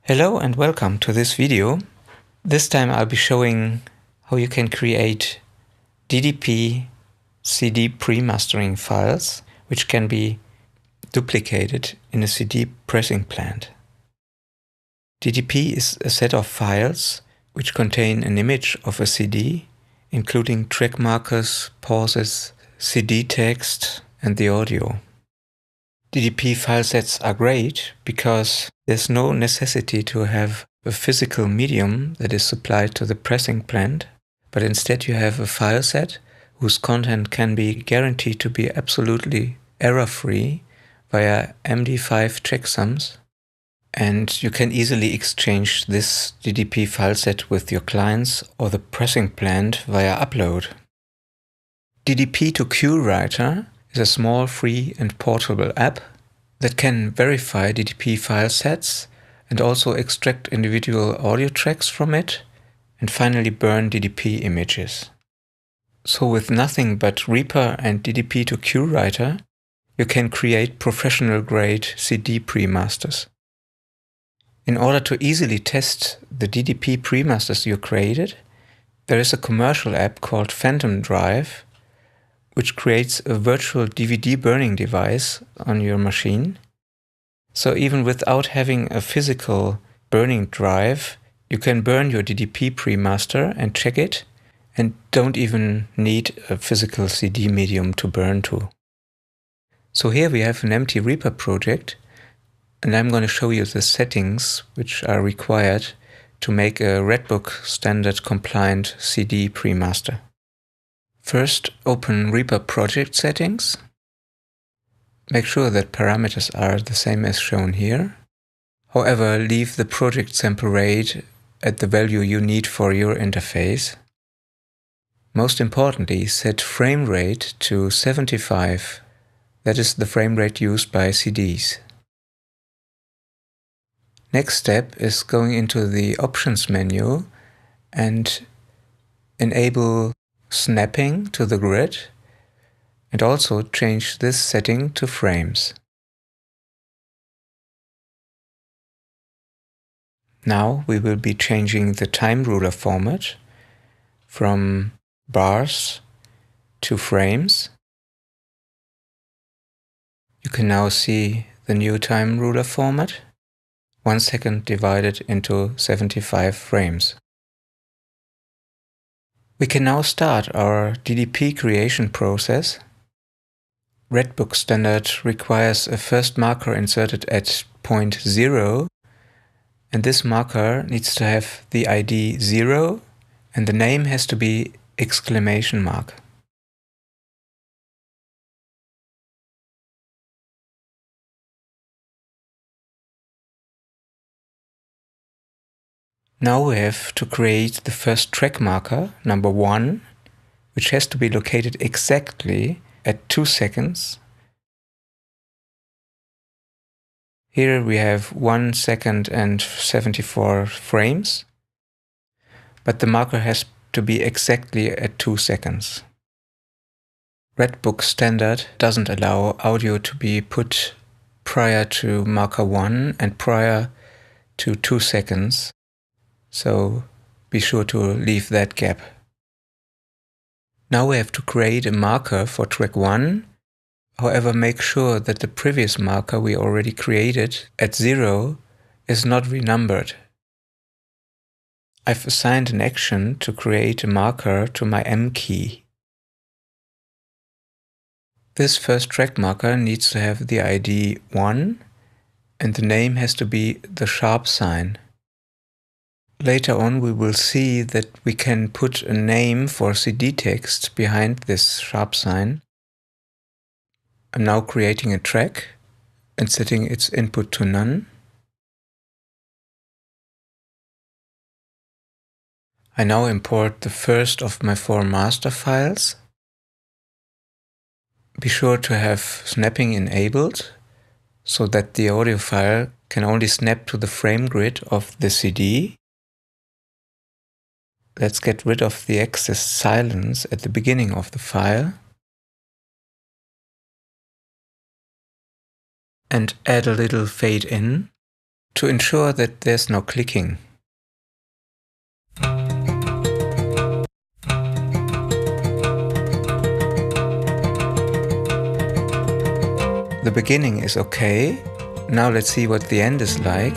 Hello and welcome to this video. This time I'll be showing how you can create DDP CD pre-mastering files which can be duplicated in a CD pressing plant. DDP is a set of files which contain an image of a CD, including track markers, pauses, CD text and the audio. DDP file sets are great because there's no necessity to have a physical medium that is supplied to the pressing plant, but instead you have a file set whose content can be guaranteed to be absolutely error-free via MD5 checksums, and you can easily exchange this DDP file set with your clients or the pressing plant via upload. DDPToCueWriter is a small, free and portable app that can verify DDP file sets and also extract individual audio tracks from it and finally burn DDP images. So with nothing but Reaper and DDPToCueWriter, you can create professional-grade CD premasters. In order to easily test the DDP premasters you created, there is a commercial app called PhantomDrive, which creates a virtual DVD burning device on your machine. So even without having a physical burning drive, you can burn your DDP premaster and check it, and don't even need a physical CD medium to burn to. So here we have an empty Reaper project, and I'm going to show you the settings which are required to make a Redbook standard compliant CD premaster. First, open Reaper project settings. Make sure that parameters are the same as shown here. However, leave the project sample rate at the value you need for your interface. Most importantly, set frame rate to 75. That is the frame rate used by CDs. Next step is going into the options menu and enable snapping to the grid, and also change this setting to frames. Now we will be changing the time ruler format from bars to frames. You can now see the new time ruler format, 1 second divided into 75 frames. We can now start our DDP creation process. Redbook standard requires a first marker inserted at point 0, and this marker needs to have the ID 0 and the name has to be exclamation mark. Now we have to create the first track marker, number 1, which has to be located exactly at 2 seconds. Here we have 1 second and 74 frames, but the marker has to be exactly at 2 seconds. Redbook standard doesn't allow audio to be put prior to marker 1 and prior to 2 seconds. So be sure to leave that gap. Now we have to create a marker for track 1. However, make sure that the previous marker we already created at 0 is not renumbered. I've assigned an action to create a marker to my M key. This first track marker needs to have the ID 1 and the name has to be the sharp sign. Later on we will see that we can put a name for CD text behind this sharp sign. I'm now creating a track and setting its input to none. I now import the first of my 4 master files. Be sure to have snapping enabled so that the audio file can only snap to the frame grid of the CD. Let's get rid of the excess silence at the beginning of the file and add a little fade in. to ensure that there's no clicking. The beginning is okay. Now let's see what the end is like.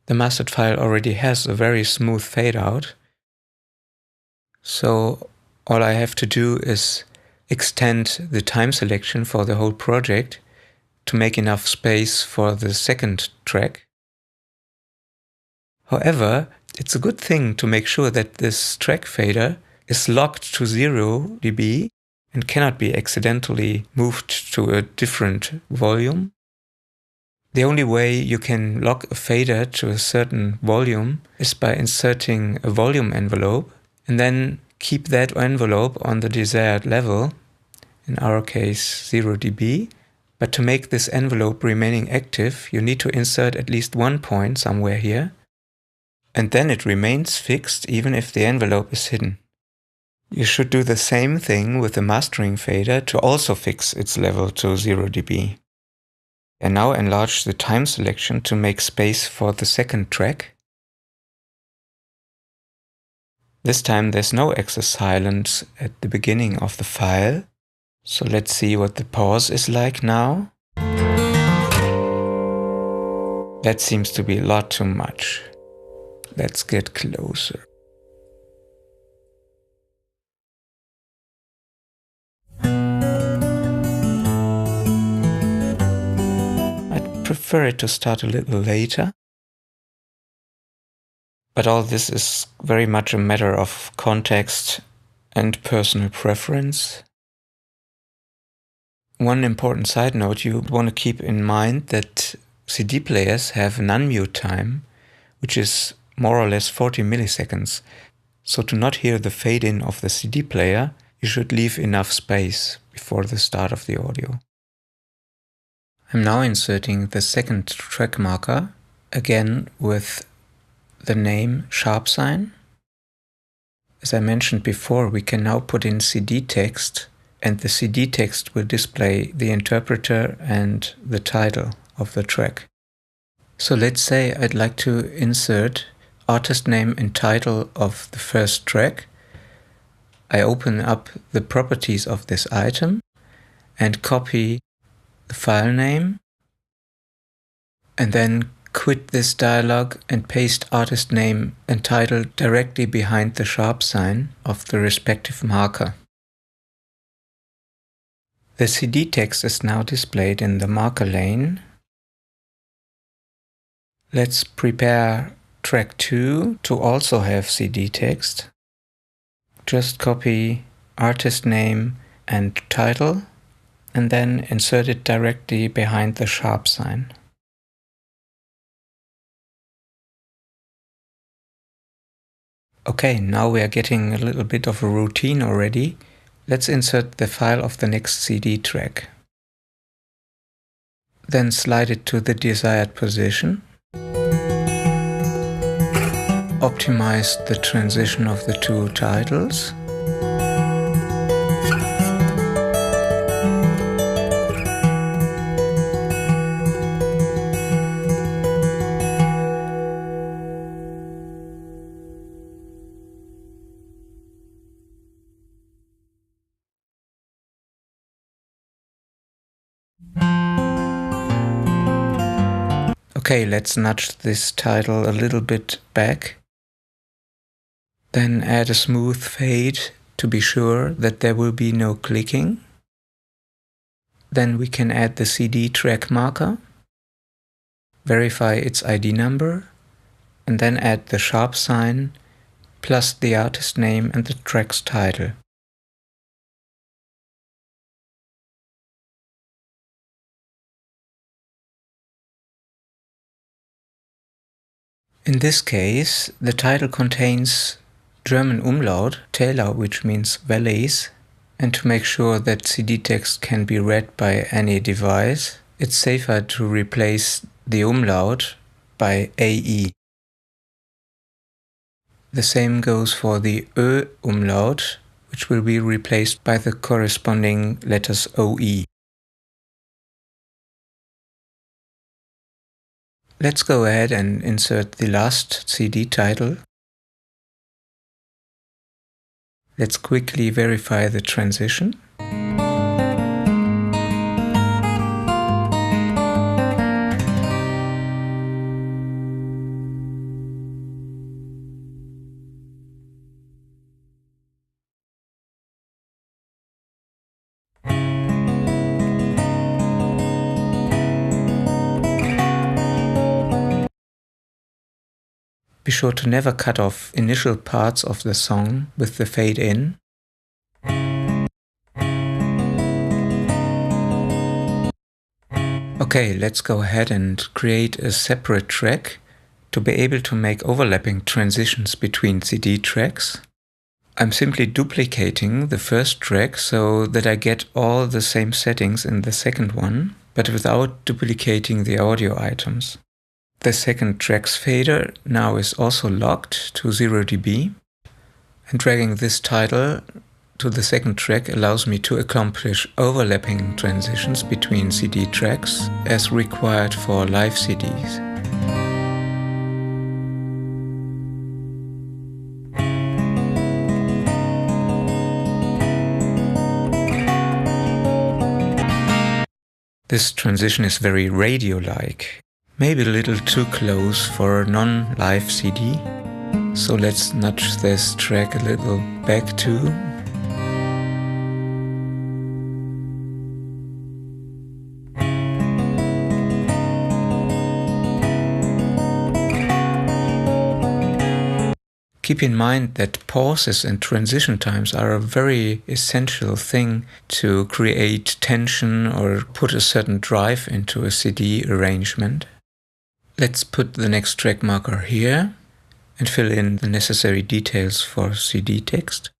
The mastered file already has a very smooth fade out. So all I have to do is extend the time selection for the whole project to make enough space for the second track. However, it's a good thing to make sure that this track fader is locked to 0 dB and cannot be accidentally moved to a different volume. The only way you can lock a fader to a certain volume is by inserting a volume envelope and then keep that envelope on the desired level, in our case 0 dB. But to make this envelope remaining active, you need to insert at least one point somewhere here, and then it remains fixed even if the envelope is hidden. You should do the same thing with the mastering fader to also fix its level to 0 dB. And now enlarge the time selection to make space for the second track. This time there's no excess silence at the beginning of the file. So let's see what the pause is like now. That seems to be a lot too much. Let's get closer. I'd prefer it to start a little later. But all this is very much a matter of context and personal preference. One important side note you want to keep in mind that CD players have an unmute time, which is more or less 40 milliseconds. So to not hear the fade-in of the CD player, you should leave enough space before the start of the audio. I'm now inserting the second track marker, again with the name sharp sign. As I mentioned before, we can now put in CD text, and the CD text will display the interpreter and the title of the track. So let's say I'd like to insert artist name and title of the first track. I open up the properties of this item and copy the file name, and then quit this dialog and paste artist name and title directly behind the sharp sign of the respective marker. The CD text is now displayed in the marker lane. Let's prepare track 2 to also have CD text. Just copy artist name and title and then insert it directly behind the sharp sign. Okay, now we are getting a little bit of a routine already. Let's insert the file of the next CD track. Then slide it to the desired position. Optimize the transition of the two titles. Okay, let's nudge this title a little bit back. Then add a smooth fade to be sure that there will be no clicking. Then we can add the CD track marker, verify its ID number, and then add the sharp sign plus the artist name and the track's title. In this case, the title contains German umlaut, Täler, which means valleys, And to make sure that CD text can be read by any device, it's safer to replace the umlaut by AE. The same goes for the Ö umlaut, which will be replaced by the corresponding letters OE. Let's go ahead and insert the last CD title. Let's quickly verify the transition. Be sure to never cut off initial parts of the song with the fade in. Okay, let's go ahead and create a separate track to be able to make overlapping transitions between CD tracks. I'm simply duplicating the first track so that I get all the same settings in the second one, but without duplicating the audio items. The second track's fader now is also locked to 0 dB, and dragging this title to the second track allows me to accomplish overlapping transitions between CD tracks as required for live CDs. This transition is very radio-like, maybe a little too close for a non-live CD, so let's nudge this track a little back too. Keep in mind that pauses and transition times are a very essential thing to create tension or put a certain drive into a CD arrangement. Let's put the next track marker here and fill in the necessary details for CD text.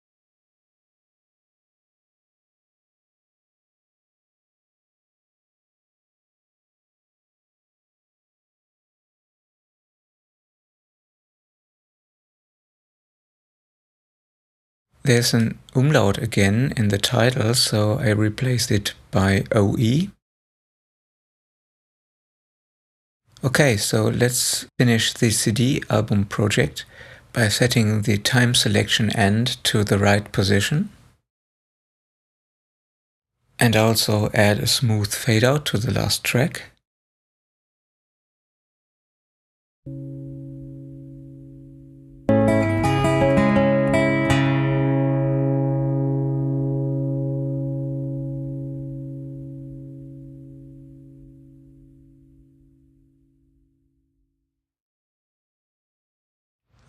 There's an umlaut again in the title, so I replaced it by OE. Okay, so let's finish the CD album project by setting the time selection end to the right position. And also add a smooth fade out to the last track.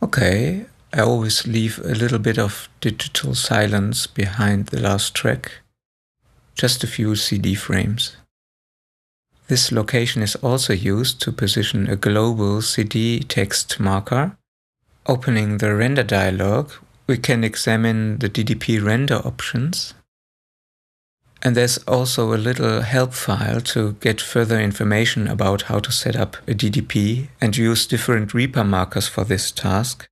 Okay, I always leave a little bit of digital silence behind the last track, just a few CD frames. This location is also used to position a global CD text marker. Opening the render dialog, we can examine the DDP render options. And there's also a little help file to get further information about how to set up a DDP and use different Reaper markers for this task.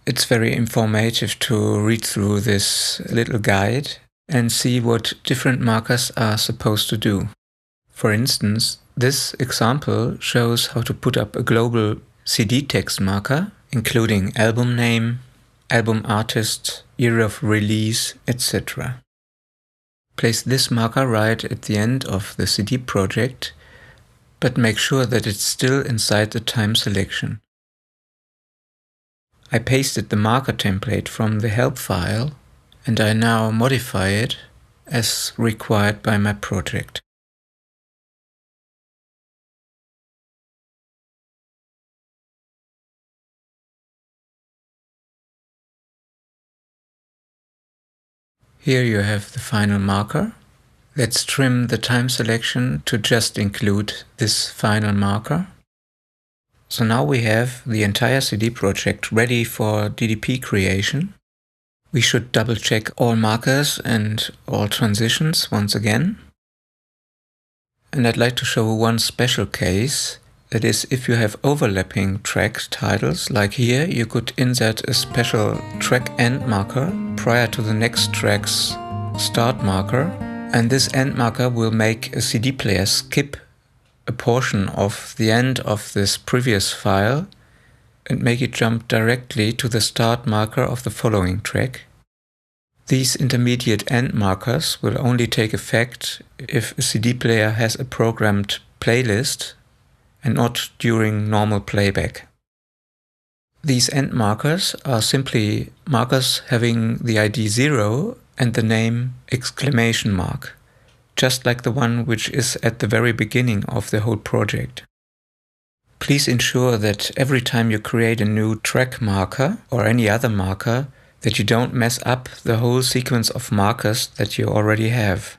It's very informative to read through this little guide and see what different markers are supposed to do. For instance, this example shows how to put up a global CD text marker, including album name, album artist, year of release, etc. Place this marker right at the end of the CD project, but make sure that it's still inside the time selection. I pasted the marker template from the help file, and I now modify it as required by my project. Here you have the final marker. Let's trim the time selection to just include this final marker. So now we have the entire CD project ready for DDP creation. We should double check all markers and all transitions once again. And I'd like to show one special case. That is, if you have overlapping track titles, like here, you could insert a special track end marker prior to the next track's start marker. And this end marker will make a CD player skip a portion of the end of this previous file and make it jump directly to the start marker of the following track. These intermediate end markers will only take effect if a CD player has a programmed playlist and not during normal playback. These end markers are simply markers having the ID 0 and the name exclamation mark, just like the one which is at the very beginning of the whole project. Please ensure that every time you create a new track marker or any other marker, that you don't mess up the whole sequence of markers that you already have.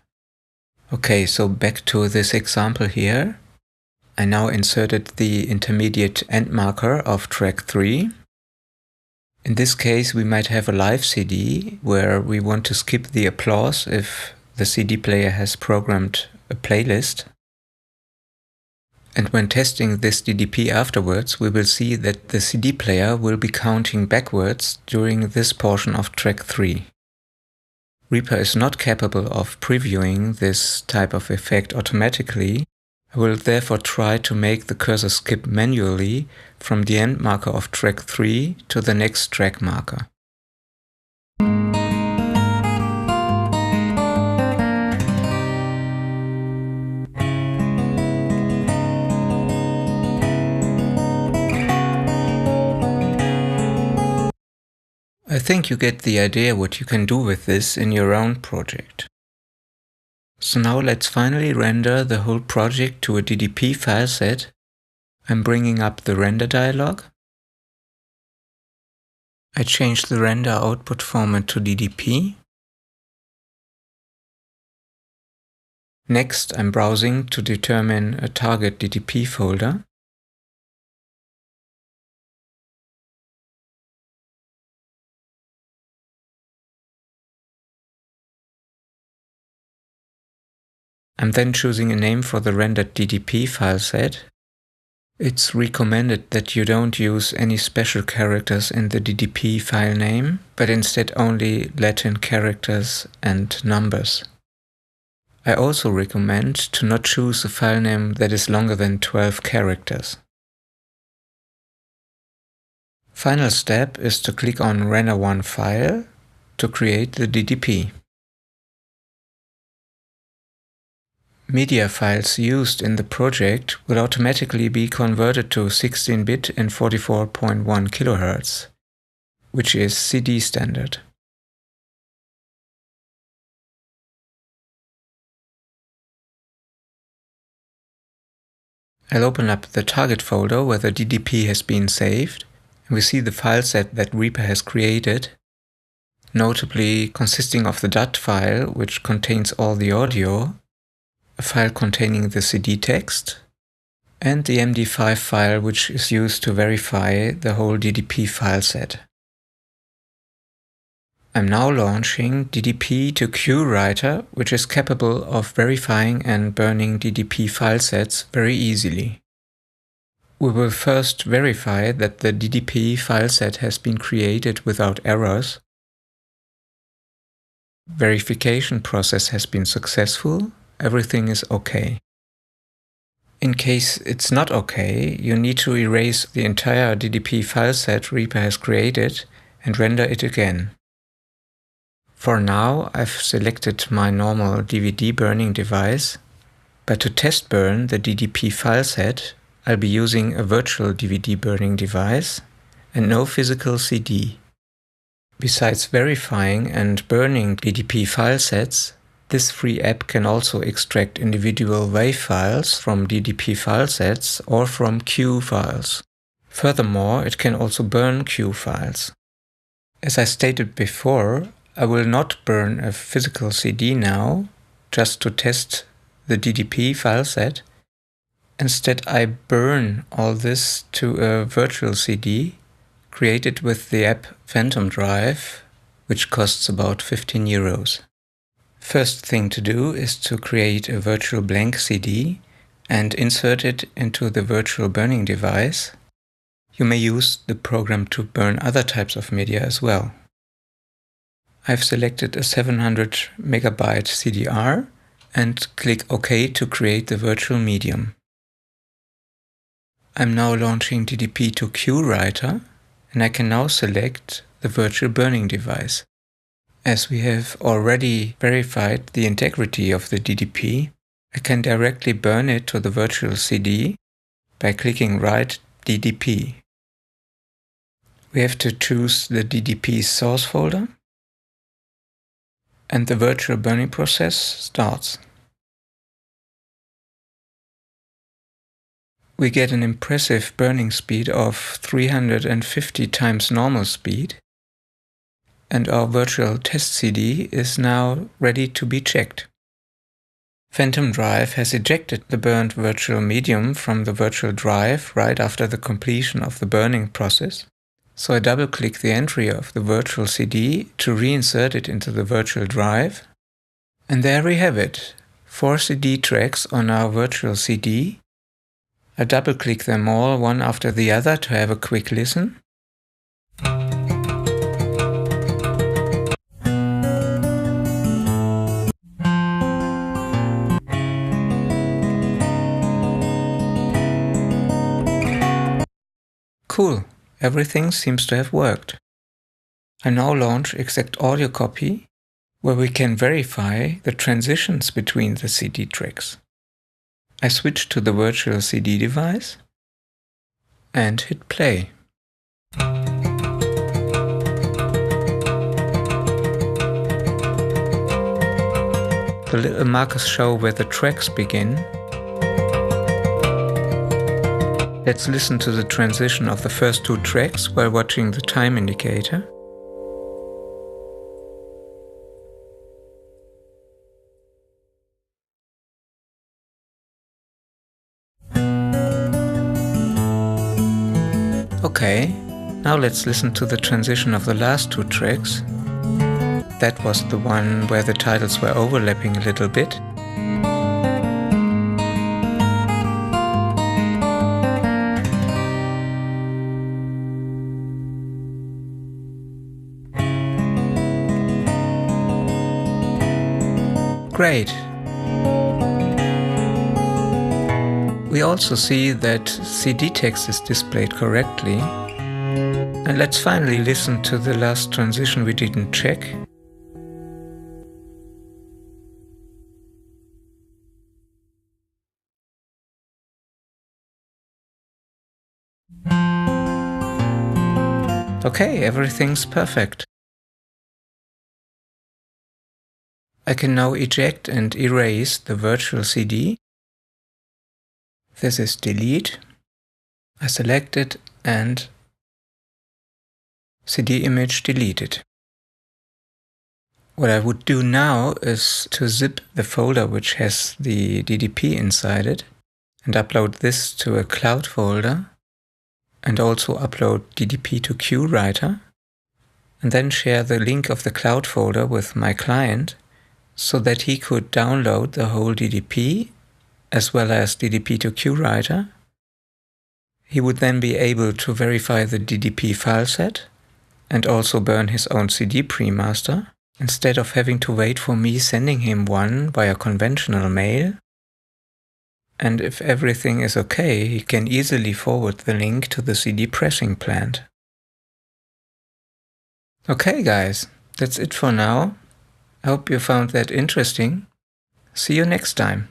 Okay, so back to this example here. I now inserted the intermediate end marker of track 3. In this case, we might have a live CD where we want to skip the applause if the CD player has programmed a playlist. And when testing this DDP afterwards, we will see that the CD player will be counting backwards during this portion of track 3. Reaper is not capable of previewing this type of effect automatically. I will therefore try to make the cursor skip manually from the end marker of track 3 to the next track marker. I think you get the idea what you can do with this in your own project. So now let's finally render the whole project to a DDP file set. I'm bringing up the render dialog. I change the render output format to DDP. Next, I'm browsing to determine a target DDP folder. I'm then choosing a name for the rendered DDP file set. It's recommended that you don't use any special characters in the DDP file name, but instead only Latin characters and numbers. I also recommend to not choose a file name that is longer than 12 characters. Final step is to click on Render One File to create the DDP. Media files used in the project will automatically be converted to 16-bit and 44.1 kHz, which is CD standard. I'll open up the target folder where the DDP has been saved, and we see the file set that Reaper has created, notably consisting of the DAT file, which contains all the audio, a file containing the CD text, and the MD5 file which is used to verify the whole DDP file set. I'm now launching DDPToCueWriter, which is capable of verifying and burning DDP file sets very easily. We will first verify that the DDP file set has been created without errors. Verification process has been successful. Everything is okay. In case it's not okay, you need to erase the entire DDP file set Reaper has created and render it again. For now, I've selected my normal DVD burning device, but to test burn the DDP file set, I'll be using a virtual DVD burning device and no physical CD. Besides verifying and burning DDP file sets, this free app can also extract individual WAV files from DDP file sets or from Q files. Furthermore, it can also burn Q files. As I stated before, I will not burn a physical CD now, just to test the DDP file set. Instead, I burn all this to a virtual CD created with the app PhantomDrive, which costs about 15 euros. First thing to do is to create a virtual blank CD and insert it into the virtual burning device. You may use the program to burn other types of media as well. I've selected a 700 megabyte CDR and click OK to create the virtual medium. I'm now launching DDPToCueWriter, and I can now select the virtual burning device. As we have already verified the integrity of the DDP, I can directly burn it to the virtual CD by clicking Write DDP. We have to choose the DDP source folder, and the virtual burning process starts. We get an impressive burning speed of 350 times normal speed, and our virtual test CD is now ready to be checked. PhantomDrive has ejected the burned virtual medium from the virtual drive right after the completion of the burning process. So I double-click the entry of the virtual CD to reinsert it into the virtual drive. And there we have it, 4 CD tracks on our virtual CD. I double-click them all one after the other to have a quick listen. Cool, everything seems to have worked. I now launch ExactAudioCopy, where we can verify the transitions between the CD tracks. I switch to the virtual CD device and hit play. The little markers show where the tracks begin. Let's listen to the transition of the first 2 tracks while watching the time indicator. Okay, now let's listen to the transition of the last 2 tracks. That was the one where the titles were overlapping a little bit. Great! We also see that CD text is displayed correctly. And let's finally listen to the last transition we didn't check. Okay, everything's perfect. I can now eject and erase the virtual CD. This is delete. I select it and CD image deleted. What I would do now is to zip the folder which has the DDP inside it and upload this to a cloud folder, and also upload DDPToCueWriter, and then share the link of the cloud folder with my client so that he could download the whole DDP as well as DDPToCueWriter. He would then be able to verify the DDP file set and also burn his own CD premaster, instead of having to wait for me sending him one via conventional mail. And if everything is okay, he can easily forward the link to the CD pressing plant. Okay guys, that's it for now. I hope you found that interesting. See you next time.